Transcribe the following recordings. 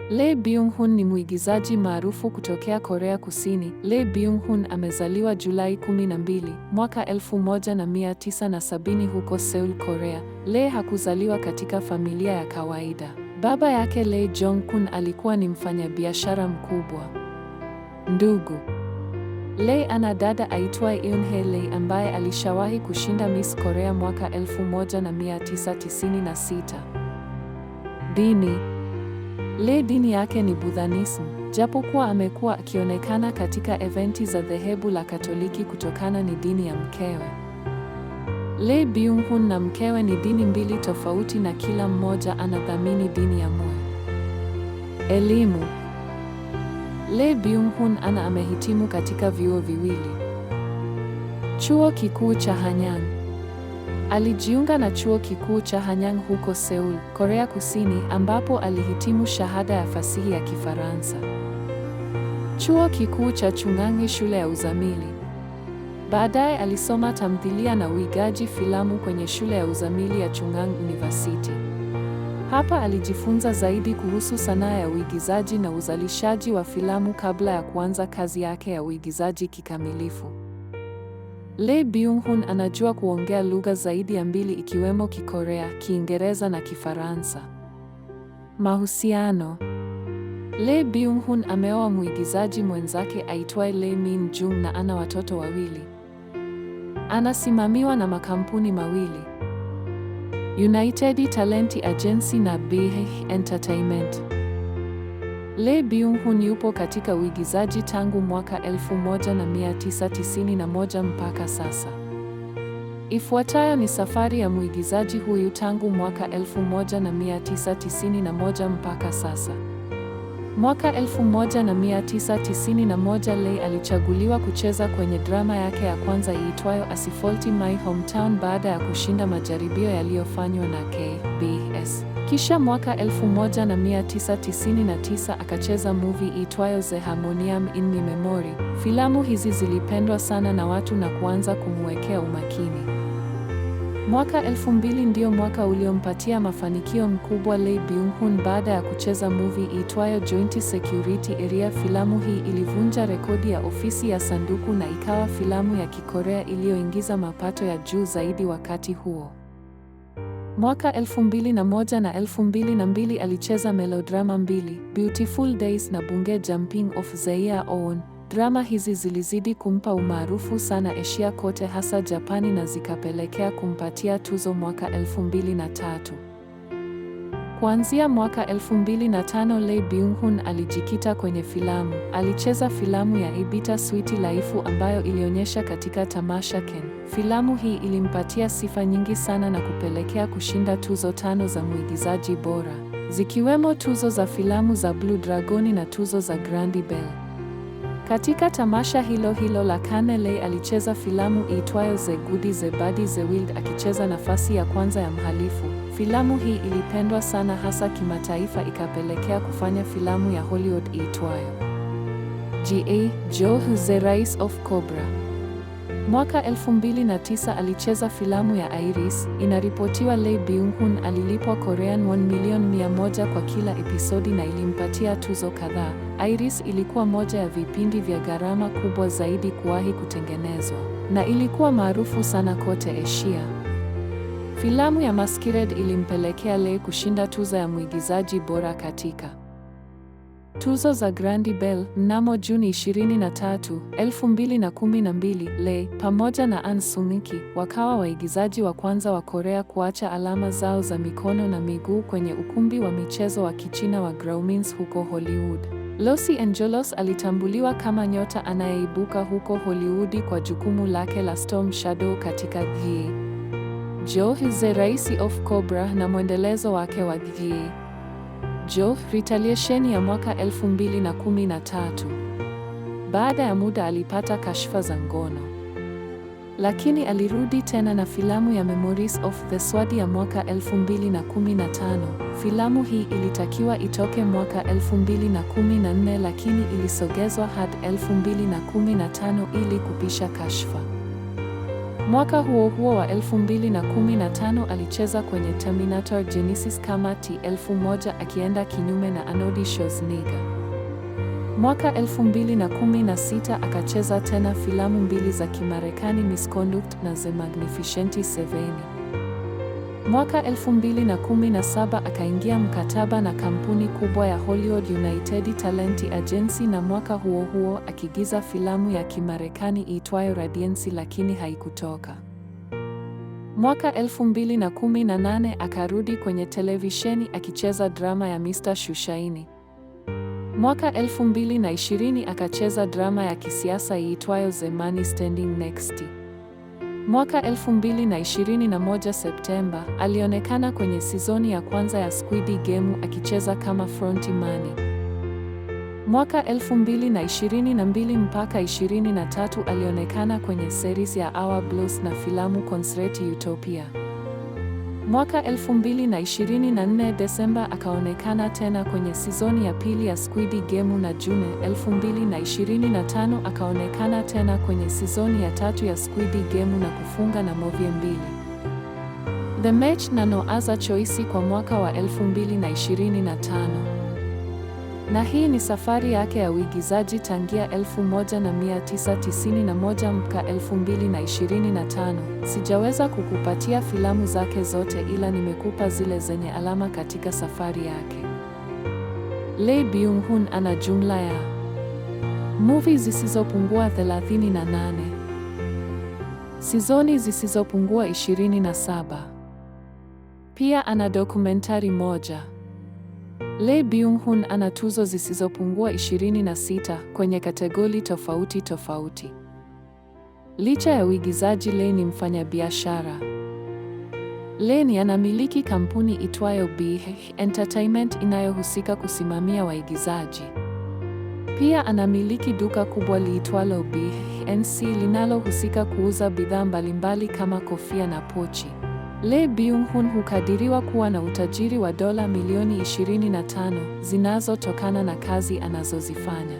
Lee Byung-hun ni mwigizaji maarufu kutokea Korea Kusini. Lee Byung-hun amezaliwa Julai 12, mwaka 1970 huko Seoul, Korea. Lee hakuzaliwa katika familia ya kawaida. Baba yake Lee Jong-kun alikuwa ni mfanyabiashara mkubwa. Ndugu. Lee ana dada aitwaye Eun-hye Lee ambaye alishawahi kushinda Miss Korea mwaka 1996. Dini. Lee dini yake ni Buddhism, japokuwa amekuwa akionekana katika eventi za dhehebu la Katoliki kutokana ni dini ya mkewe. Lee Byung-hun na mkewe ni dini mbili tofauti na kila mmoja anathamini dini ya Moe. Elimu. Lee Byung-hun amehitimu katika vyuo viwili. Chuo Kikuu cha Hanyang. Alijiunga na Chuo Kikuu cha Hanyang huko Seoul, Korea Kusini ambapo alihitimu shahada ya fasihi ya Kifaransa. Chuo Kikuu cha Chungang, shule ya uzamili. Baadaye alisoma tamthilia na uigaji filamu kwenye shule ya uzamili ya Chungang University. Hapa alijifunza zaidi kuhusu sanaa ya uigizaji na uzalishaji wa filamu kabla ya kuanza kazi yake ya uigizaji kikamilifu. Lee Byung-hun anajua kuongea lugha zaidi ya 2 ikiwemo Kikorea, Kiingereza na Kifaransa. Mahusiano. Lee Byung-hun ameoa mwigizaji mwenzake aitwaye Lee Min-jung na ana watoto wawili. Anasimamiwa na makampuni mawili, United Talent Agency na BH Entertainment. Lee Byung-hun yupo katika uigizaji tangu mwaka 1991 mpaka sasa. Ifuatayo ni safari ya mwigizaji huyu tangu mwaka 1991 mpaka sasa. Mwaka 1991 Lee alichaguliwa kucheza kwenye drama yake ya kwanza iitwayo As Fault in My Hometown baada ya kushinda majaribio yaliyofanywa na KBS. Kisha mwaka 1999 akacheza movie iitwayo The Harmonium in My Memory. Filamu hizi zilipendwa sana na watu na kuanza kumwekea umakini. Mwaka 2000 ndio mwaka uliompatia mafanikio mkubwa Lee Byung-hun baada ya kucheza movie iitwayo Joint Security Area. Filamu hii ilivunja rekodi ya ofisi ya sanduku na ikawa filamu ya Kikorea iliyoingiza mapato ya juu zaidi wakati huo. Mwaka 2001 na 2002 alicheza melodrama mbili, Beautiful Days na Bunge Jumping of the Year On. Drama hizi zilizidi kumpa umaarufu sana Asia kote, hasa Japani, na zikapelekea kumpatia tuzo mwaka 2003. Kuanzia mwaka 2005 Lee Byung-hun alijikita kwenye filamu. Alicheza filamu ya A Bittersweet Life ambayo ilionyesha katika tamasha Cannes. Filamu hii ilimpatia sifa nyingi sana na kupelekea kushinda tuzo 5 za mwigizaji bora, zikiwemo tuzo za filamu za Blue Dragon na tuzo za Grand Bell. Katika tamasha hilo hilo la Cannes, Lee alicheza filamu iitwayo The Good, The Bad, The Wild akicheza nafasi ya kwanza ya mhalifu. Filamu hii ilipendwa sana hasa kimataifa, ikapelekea kufanya filamu ya Hollywood iitwayo G.I. Joe The Rise of Cobra. Mwaka 2009 alicheza filamu ya Iris. Inaripotiwa Lee Byung-hun alilipwa Korean 1,100,000 kwa kila episodi na ilimpatia tuzo kadhaa. Iris ilikuwa moja ya vipindi vya gharama kubwa zaidi kuwahi kutengenezwa na ilikuwa maarufu sana kote Asia. Filamu ya Masquerade ilimpelekea Lee kushinda tuzo ya mwigizaji bora katika tuzo za Grand Bell. Mnamo Juni 23, 2012, Lee pamoja na An Sung-ki wakawa waigizaji wa kwanza wa Korea kuacha alama zao za mikono na miguu kwenye ukumbi wa michezo wa Kichina wa Grauman's huko Hollywood. Los Angeles alitambuliwa kama nyota anayeibuka huko Hollywood kwa jukumu lake la Storm Shadow katika G.I. Joe The Rise of Cobra na mwendelezo wake wa G.I. Joe Retaliation ya mwaka 2013. Baada ya muda alipata kashfa za ngono, lakini alirudi tena na filamu ya Memories of the Sword ya mwaka 2015. Filamu hii ilitakiwa itoke mwaka 2014 lakini ilisogezwa hadi 2015 ili kupisha kashfa. Mwaka huo huo wa 2015 alicheza kwenye Terminator Genisys kama T-1000 akienda kinyume na Arnold Schwarzenegger. Mwaka 2016 akacheza tena filamu mbili za Kimarekani, Misconduct na The Magnificent Seven. Mwaka 2017 akaingia mkataba na kampuni kubwa ya Hollywood United Talent Agency, na mwaka huo huo akiigiza filamu ya Kimarekani iitwayo Radiance lakini haikutoka. Mwaka 2018 akarudi kwenye televisheni akicheza drama ya Mr. Shushaini. Mwaka 2020 akacheza drama ya kisiasa iitwayo The Man Standing Next. Mwaka 2021 Septemba, alionekana kwenye sizoni ya kwanza ya Squid Game akicheza kama frontman. Mwaka 2022 mpaka 23 alionekana kwenye series ya Our Blues na filamu Concert Utopia. Mwaka 2024 Desemba akaonekana tena kwenye sizoni ya pili ya Squid Game, na June 2025 akaonekana tena kwenye sizoni ya tatu ya Squid Game na kufunga na movie mbili, The Match na No Other Choice kwa mwaka wa 2025. Na hii ni safari yake ya uigizaji tangia 1991 mpaka 2025. Sijaweza kukupatia filamu zake zote, ila nimekupa zile zenye alama katika safari yake. Lee Byung-hun ana jumla ya movie zisizopungua 38, sizoni zisizopungua 27. Pia ana dokumentari moja. Lee Byung-hun ana tuzo zisizopungua 26 kwenye kategori tofauti tofauti. Licha ya uigizaji, Lee ni mfanyabiashara. Lee anamiliki kampuni itwayo BH Entertainment inayohusika kusimamia waigizaji. Pia anamiliki duka kubwa liitwalo BNC linalohusika kuuza bidhaa mbalimbali kama kofia na pochi. Lee Byung-hun hukadiriwa kuwa na utajiri wa dola milioni 25 zinazotokana na kazi anazozifanya,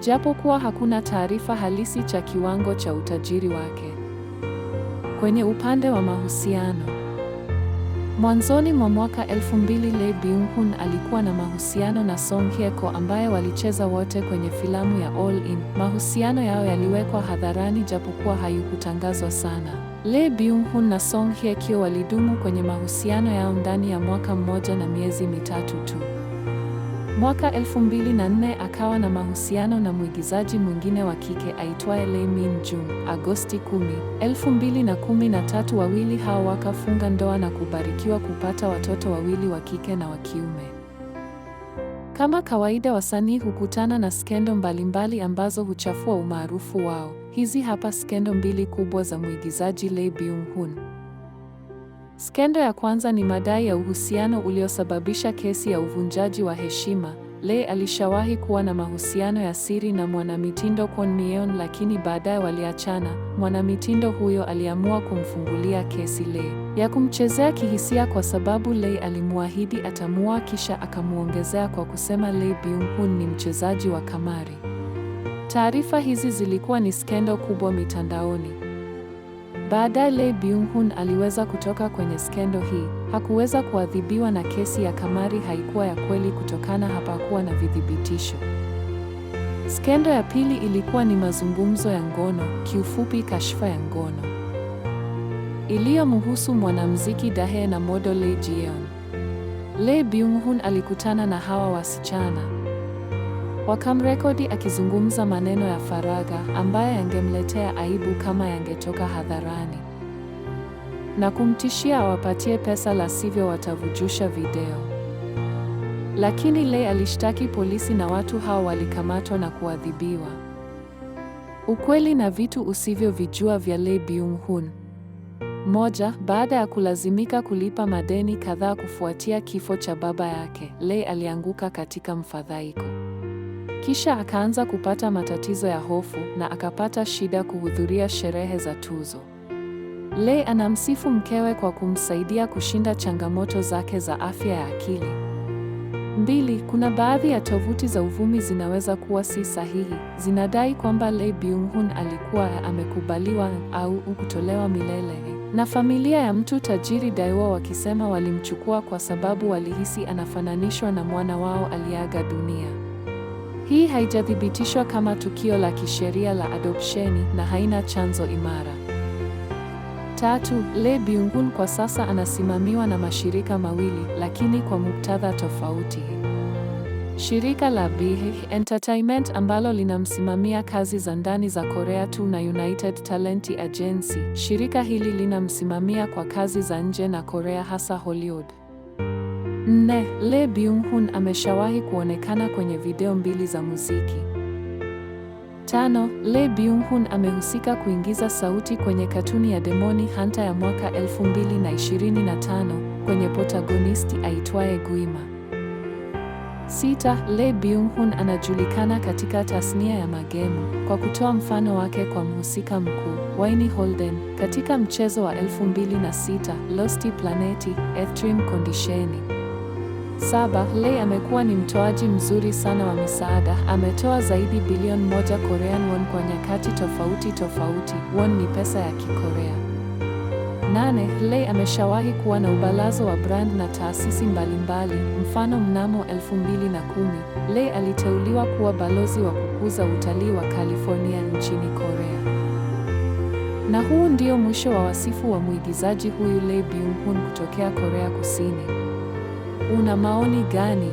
japo kuwa hakuna taarifa halisi cha kiwango cha utajiri wake. Kwenye upande wa mahusiano, mwanzoni mwa mwaka 2000 Lee Byung-hun alikuwa na mahusiano na Song Hye-kyo ambaye walicheza wote kwenye filamu ya All In. Mahusiano yao yaliwekwa hadharani japokuwa hayakutangazwa sana. Lee Byung-hun na Song Hye-kyo walidumu kwenye mahusiano yao ndani ya mwaka mmoja na miezi mitatu tu. Mwaka 2004 akawa na mahusiano na mwigizaji mwingine wa kike aitwaye Lee Min-jung. Agosti 10, 2013 wawili hao wakafunga ndoa na kubarikiwa kupata watoto wawili wa kike na wa kiume. Kama kawaida, wasanii hukutana na skendo mbalimbali ambazo huchafua umaarufu wao. Hizi hapa skendo mbili kubwa za mwigizaji Lee Byung-hun. Skendo ya kwanza ni madai ya uhusiano uliosababisha kesi ya uvunjaji wa heshima. Lee alishawahi kuwa na mahusiano ya siri na mwanamitindo Kwon Mi-yeon, lakini baadaye waliachana. Mwanamitindo huyo aliamua kumfungulia kesi Lee ya kumchezea kihisia kwa sababu Lee alimuahidi atamuoa, kisha akamuongezea kwa kusema Lee Byung-hun ni mchezaji wa kamari. Taarifa hizi zilikuwa ni skendo kubwa mitandaoni. Baadaye Lee Byung-hun aliweza kutoka kwenye skendo hii. Hakuweza kuadhibiwa na kesi ya kamari haikuwa ya kweli kutokana hapakuwa na vidhibitisho. Skendo ya pili ilikuwa ni mazungumzo ya ngono, kiufupi kashfa ya ngono, iliyomhusu mwanamuziki Dahae na model Lee Ji-yeon. Lee Byung-hun alikutana na hawa wasichana, wakamrekodi akizungumza maneno ya faragha ambaye yangemletea aibu kama yangetoka hadharani, na kumtishia awapatie pesa, la sivyo watavujusha video. Lakini Lee alishtaki polisi na watu hao walikamatwa na kuadhibiwa. Ukweli na vitu usivyovijua vya Lee Byung-hun. Moja, baada ya kulazimika kulipa madeni kadhaa kufuatia kifo cha baba yake, Lee alianguka katika mfadhaiko. Kisha akaanza kupata matatizo ya hofu na akapata shida kuhudhuria sherehe za tuzo. Lee anamsifu mkewe kwa kumsaidia kushinda changamoto zake za afya ya akili. 2. Kuna baadhi ya tovuti za uvumi zinaweza kuwa si sahihi. Zinadai kwamba Lee Byung-hun alikuwa amekubaliwa au kutolewa milele na familia ya mtu tajiri Daewoo, wakisema walimchukua kwa sababu walihisi anafananishwa na mwana wao aliyeaga dunia. Hii haijathibitishwa kama tukio la kisheria la adopsheni na haina chanzo imara. 3. Lee Byung-hun kwa sasa anasimamiwa na mashirika mawili, lakini kwa muktadha tofauti. Shirika la BH Entertainment ambalo linamsimamia kazi za ndani za Korea tu na United Talent Agency. Shirika hili linamsimamia kwa kazi za nje na Korea, hasa Hollywood. 4. Lee Byung-hun ameshawahi kuonekana kwenye video 2 za muziki. 5. Lee Byung-hun amehusika kuingiza sauti kwenye katuni ya Demon Hunter ya mwaka 2025 kwenye protagonisti aitwaye Guima. 6. Lee Byung-hun anajulikana katika tasnia ya magemu kwa kutoa mfano wake kwa mhusika mkuu Wayne Holden katika mchezo wa 2006 Lost Planet: Extreme Condition. 7. Lee amekuwa ni mtoaji mzuri sana wa misaada. Ametoa zaidi bilioni 1 Korean won kwa nyakati tofauti tofauti. Won ni pesa ya Kikorea. 8. Lee ameshawahi kuwa na ubalozi wa brand na taasisi mbalimbali. Mfano, mnamo 2010 Lee aliteuliwa kuwa balozi wa kukuza utalii wa California nchini Korea. Na huu ndio mwisho wa wasifu wa mwigizaji huyu Lee Byung-hun kutokea Korea Kusini. Una maoni gani?